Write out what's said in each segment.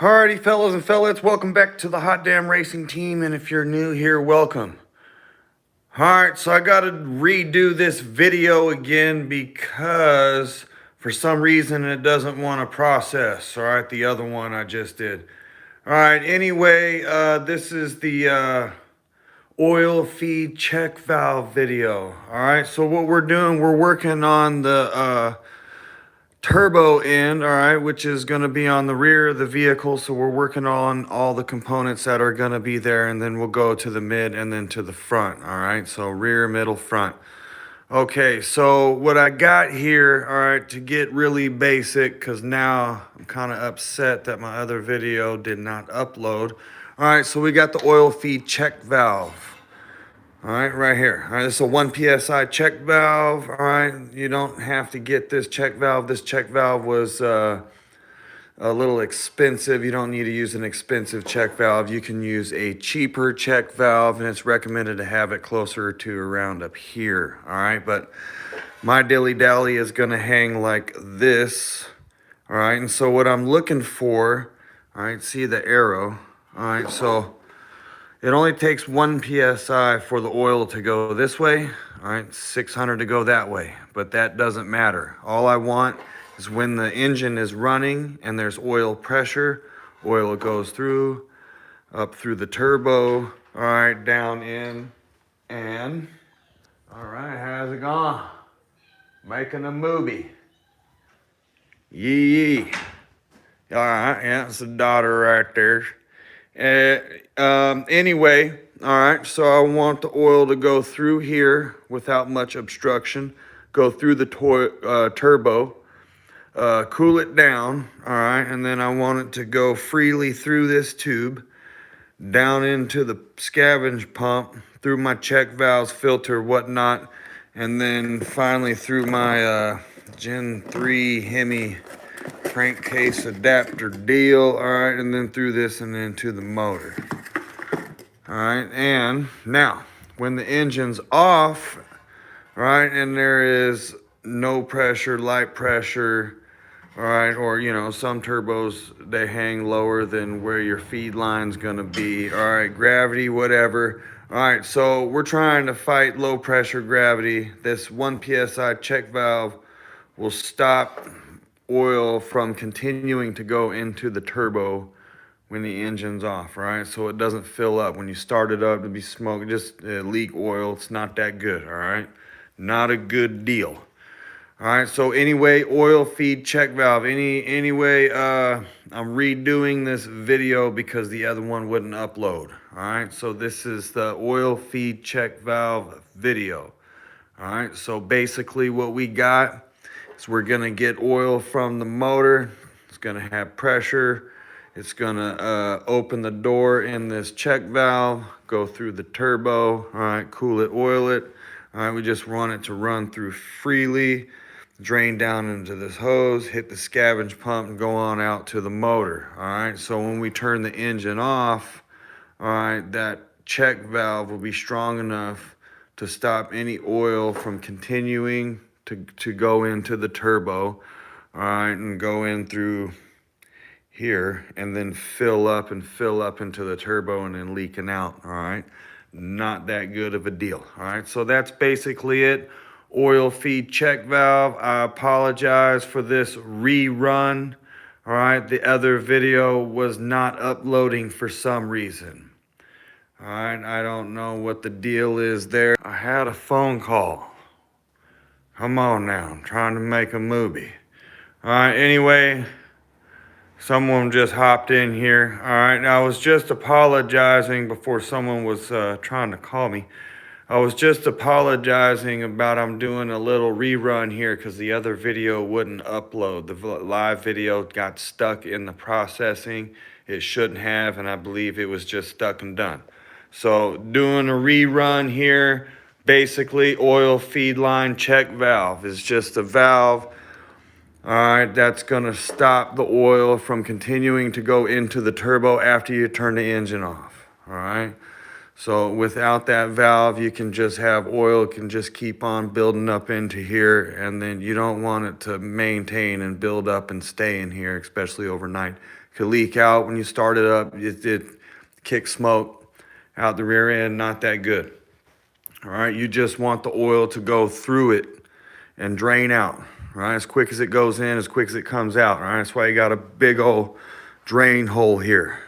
Alrighty, fellas and fellas, welcome back to the Hot Damn Racing Team, and if you're new here, welcome. Alright, so I gotta redo this video again because for some reason it doesn't want to process. Alright, the other one I just did. Alright, anyway, this is the oil feed check valve video. Alright, so what we're doing, we're working on the turbo end, all right, which is going to be on the rear of the vehicle. So we're working on all the components that are going to be there, and then we'll go to the mid and then to the front. All right, so rear, middle, front. Okay, so what I got here, all right, to get really basic, because now I'm kind of upset that my other video did not upload. All right, so we got the oil feed check valve. All right here. All right, this is a 1 PSI check valve. All right, you don't have to get this check valve. This check valve was a little expensive. You don't need to use an expensive check valve. You can use a cheaper check valve, and it's recommended to have it closer to around up here. All right, but my dilly-dally is going to hang like this. All right, and so what I'm looking for, all right, see the arrow. All right, so it only takes 1 PSI for the oil to go this way, all right, 600 to go that way, but that doesn't matter. All I want is when the engine is running and there's oil pressure, oil goes through, up through the turbo, all right, down in, and, all right, how's it going? Making a movie. Yee. All right, yeah, it's the daughter right there. Anyway, all right, so I want the oil to go through here without much obstruction, go through the turbo, cool it down, all right, and then I want it to go freely through this tube, down into the scavenge pump, through my check valves, filter, whatnot, and then finally through my Gen 3 Hemi crankcase adapter deal, all right, and then through this and then to the motor. All right, and now when the engine's off, all right, and there is no pressure, light pressure, all right, or you know, some turbos they hang lower than where your feed line's gonna be, all right, gravity, whatever. All right, so we're trying to fight low pressure gravity. This 1 PSI check valve will stop oil from continuing to go into the turbo when the engine's off, right? So it doesn't fill up. When you start it up to be smoke, just leak oil. It's not that good, all right? Not a good deal. All right, so anyway, oil feed check valve. Anyway, I'm redoing this video because the other one wouldn't upload. All right, so this is the oil feed check valve video. All right, so basically what we got, so we're gonna get oil from the motor. It's gonna have pressure. It's gonna open the door in this check valve, go through the turbo, all right, cool it, oil it. All right, we just want it to run through freely, drain down into this hose, hit the scavenge pump, and go on out to the motor, all right? So when we turn the engine off, all right, that check valve will be strong enough to stop any oil from continuing to go into the turbo, all right, and go in through here and then fill up into the turbo and then leaking out, all right? Not that good of a deal, all right? So that's basically it. Oil feed check valve. I apologize for this rerun, all right? The other video was not uploading for some reason. All right, I don't know what the deal is there. I had a phone call. Come on now, I'm trying to make a movie. All right, anyway, someone just hopped in here. All right, I was just apologizing before someone was trying to call me. I was just apologizing about I'm doing a little rerun here because the other video wouldn't upload. The live video got stuck in the processing. It shouldn't have, and I believe it was just stuck and done. So doing a rerun here. Basically, oil feed line check valve is just a valve, all right, that's gonna stop the oil from continuing to go into the turbo after you turn the engine off, all right? So without that valve, you can just have oil can just keep on building up into here, and then you don't want it to maintain and build up and stay in here, especially overnight. It could leak out when you start it up. It kick smoke out the rear end, not that good. All right, you just want the oil to go through it and drain out. All right, as quick as it goes in, as quick as it comes out. All right, that's why you got a big old drain hole here.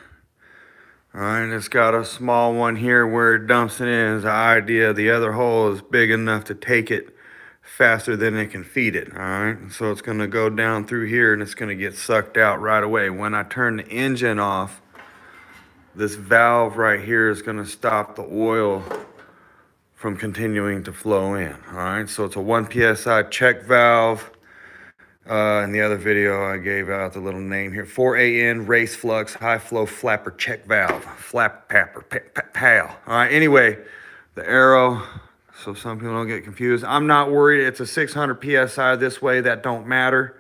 All right, and it's got a small one here where it dumps it in. Is the idea the other hole is big enough to take it faster than it can feed it. All right, so it's going to go down through here and it's going to get sucked out right away. When I turn the engine off, this valve right here is going to stop the oil from continuing to flow in. All right, so it's a 1 psi check valve. In the other video, I gave out the little name here. 4AN race flux high flow flapper check valve. Flap papper, pal. All right, anyway, the arrow, so some people don't get confused. I'm not worried. It's a 600 psi this way. That don't matter.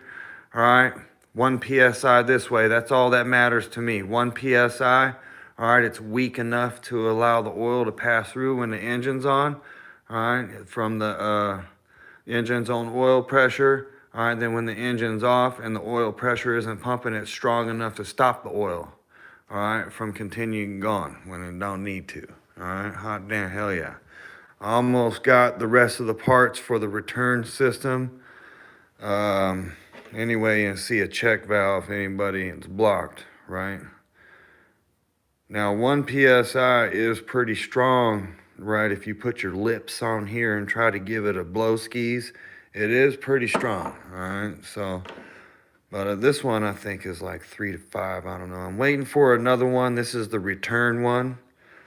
All right, 1 psi this way. That's all that matters to me. 1 psi. All right, it's weak enough to allow the oil to pass through when the engine's on. All right, from the engine's on oil pressure. All right, then when the engine's off and the oil pressure isn't pumping, it's strong enough to stop the oil, all right, from continuing on when it don't need to. All right, hot damn, hell yeah. Almost got the rest of the parts for the return system. Anyway, you see a check valve, anybody, it's blocked, right? Now, 1 psi is pretty strong, right? If you put your lips on here and try to give it a blow skis, it is pretty strong, all right? So, but this one I think is like 3 to 5, I don't know. I'm waiting for another one. This is the return one,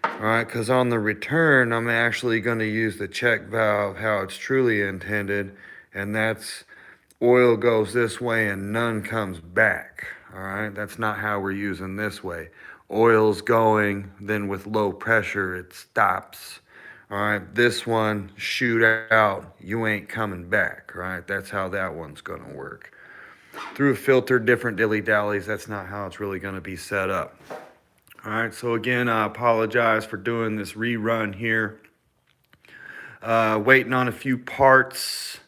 all right? Because on the return, I'm actually going to use the check valve how it's truly intended, and that's oil goes this way and none comes back, all right? That's not how we're using this way. Oil's going, then with low pressure, it stops. All right, this one, shoot out, you ain't coming back, right? That's how that one's gonna work. Through a filter, different dilly-dallies, that's not how it's really gonna be set up. All right, so again, I apologize for doing this rerun here. Waiting on a few parts.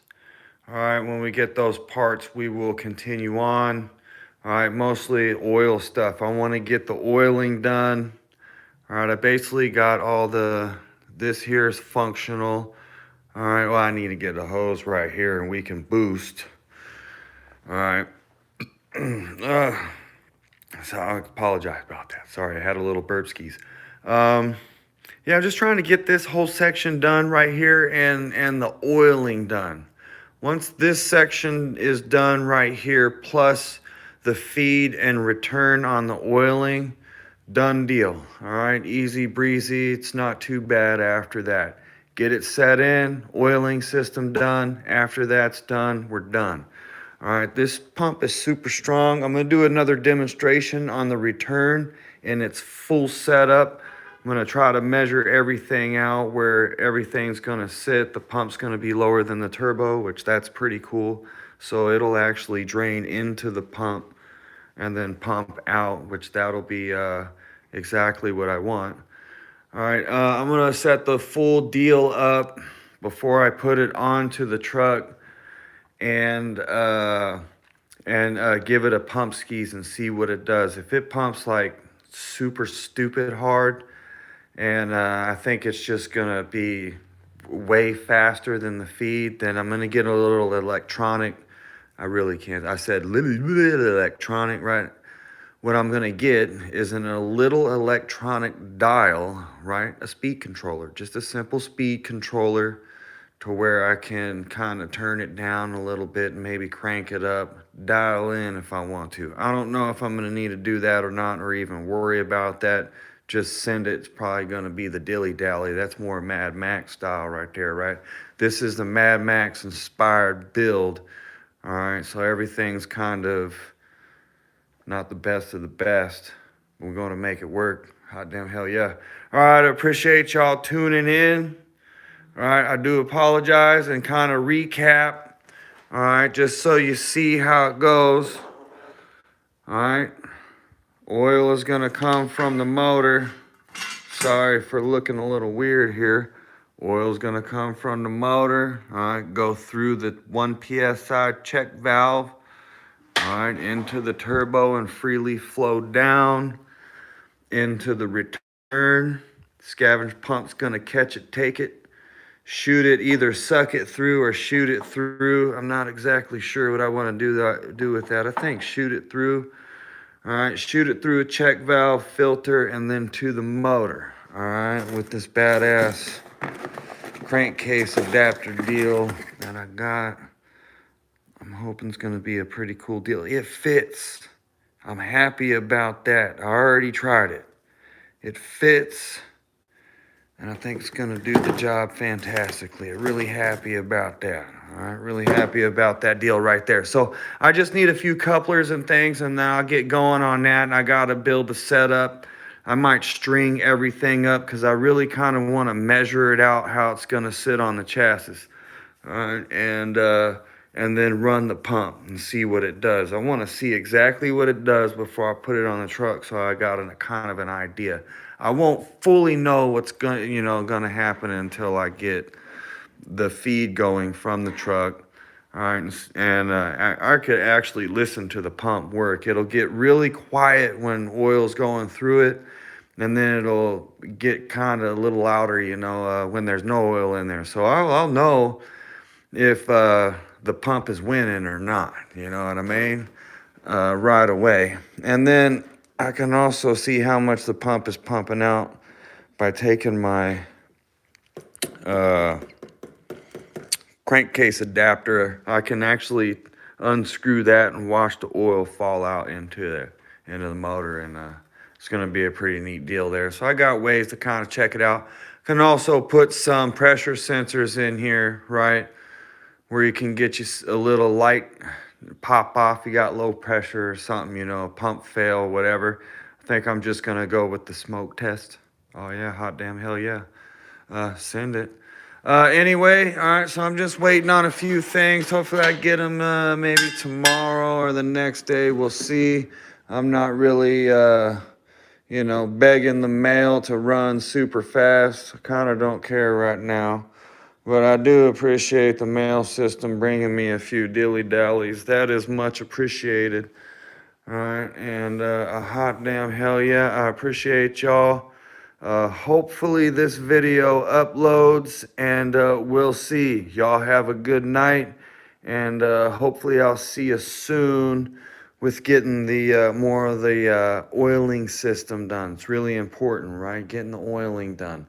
All right, when we get those parts, we will continue on. All right, mostly oil stuff. I wanna get the oiling done. All right, I basically got all this here is functional. All right, well, I need to get a hose right here and we can boost. All right. So I apologize about that. Sorry, I had a little burp skis. Yeah, I'm just trying to get this whole section done right here and the oiling done. Once this section is done right here, plus the feed and return on the oiling, done deal. All right, easy breezy. It's not too bad after that. Get it set in, oiling system done. After that's done, we're done. All right, this pump is super strong. I'm gonna do another demonstration on the return in its full setup. I'm gonna try to measure everything out where everything's gonna sit. The pump's gonna be lower than the turbo, which that's pretty cool. So it'll actually drain into the pump and then pump out, which that'll be exactly what I want. All right, I'm gonna set the full deal up before I put it onto the truck and give it a pump skis and see what it does. If it pumps like super stupid hard, and I think it's just gonna be way faster than the feed, then I'm gonna get a little electronic. I really can't. I said little electronic, right? What I'm gonna get is a little electronic dial, right? A speed controller, just a simple speed controller to where I can kind of turn it down a little bit and maybe crank it up, dial in if I want to. I don't know if I'm gonna need to do that or not, or even worry about that. Just send it. It's probably gonna be the dilly-dally. That's more Mad Max style right there, right? This is the Mad Max inspired build. All right, so everything's kind of not the best of the best. We're going to make it work. Hot damn hell yeah. All right, I appreciate y'all tuning in. All right, I do apologize and kind of recap. All right, just so you see how it goes. All right, oil is going to come from the motor. sorry for looking a little weird here. Oil's gonna come from the motor, all right, go through the 1 PSI check valve, all right, into the turbo and freely flow down into the return. Scavenge pump's gonna catch it, take it, shoot it, either suck it through or shoot it through. I'm not exactly sure what I want to do with that. I think shoot it through. All right, shoot it through a check valve, filter, and then to the motor. All right, with this badass crankcase adapter deal that I got. I'm hoping it's gonna be a pretty cool deal. It fits. I'm happy about that. I already tried it. It fits, and I think it's gonna do the job fantastically. I'm really happy about that. All right, really happy about that deal right there. So I just need a few couplers and things, and then I'll get going on that, and I gotta build the setup. I might string everything up because I really kind of want to measure it out how it's gonna sit on the chassis. All right, and then run the pump and see what it does. I want to see exactly what it does before I put it on the truck, so I got a kind of an idea. I won't fully know what's gonna happen until I get the feed going from the truck. All right, and I could actually listen to the pump work. It'll get really quiet when oil's going through it, and then it'll get kind of a little louder, when there's no oil in there. So I'll know if the pump is winning or not, you know what I mean, right away. And then I can also see how much the pump is pumping out by taking my crankcase adapter. I can actually unscrew that and watch the oil fall out into the motor, and it's going to be a pretty neat deal there. So I got ways to kind of check it out. Can also put some pressure sensors in here, right, where you can get you a little light pop off. You got low pressure or something, pump fail, whatever. I think I'm just going to go with the smoke test. Oh yeah, hot damn hell yeah. Send it. Anyway, all right, so I'm just waiting on a few things. Hopefully I get them maybe tomorrow or the next day. We'll see. I'm not really, begging the mail to run super fast. I kind of don't care right now. But I do appreciate the mail system bringing me a few dilly-dallies. That is much appreciated. All right, and a hot damn hell yeah. I appreciate y'all. Hopefully this video uploads, and we'll see. Y'all have a good night, and hopefully I'll see you soon with getting the more of the oiling system done. It's really important, right? Getting the oiling done.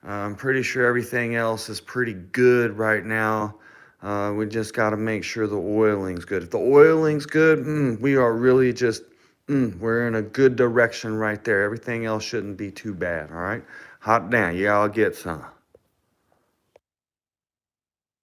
I'm pretty sure everything else is pretty good right now. We just got to make sure the oiling's good. If the oiling's good, we are really just we're in a good direction right there. Everything else shouldn't be too bad, all right? Hot damn, yeah, I'll get some.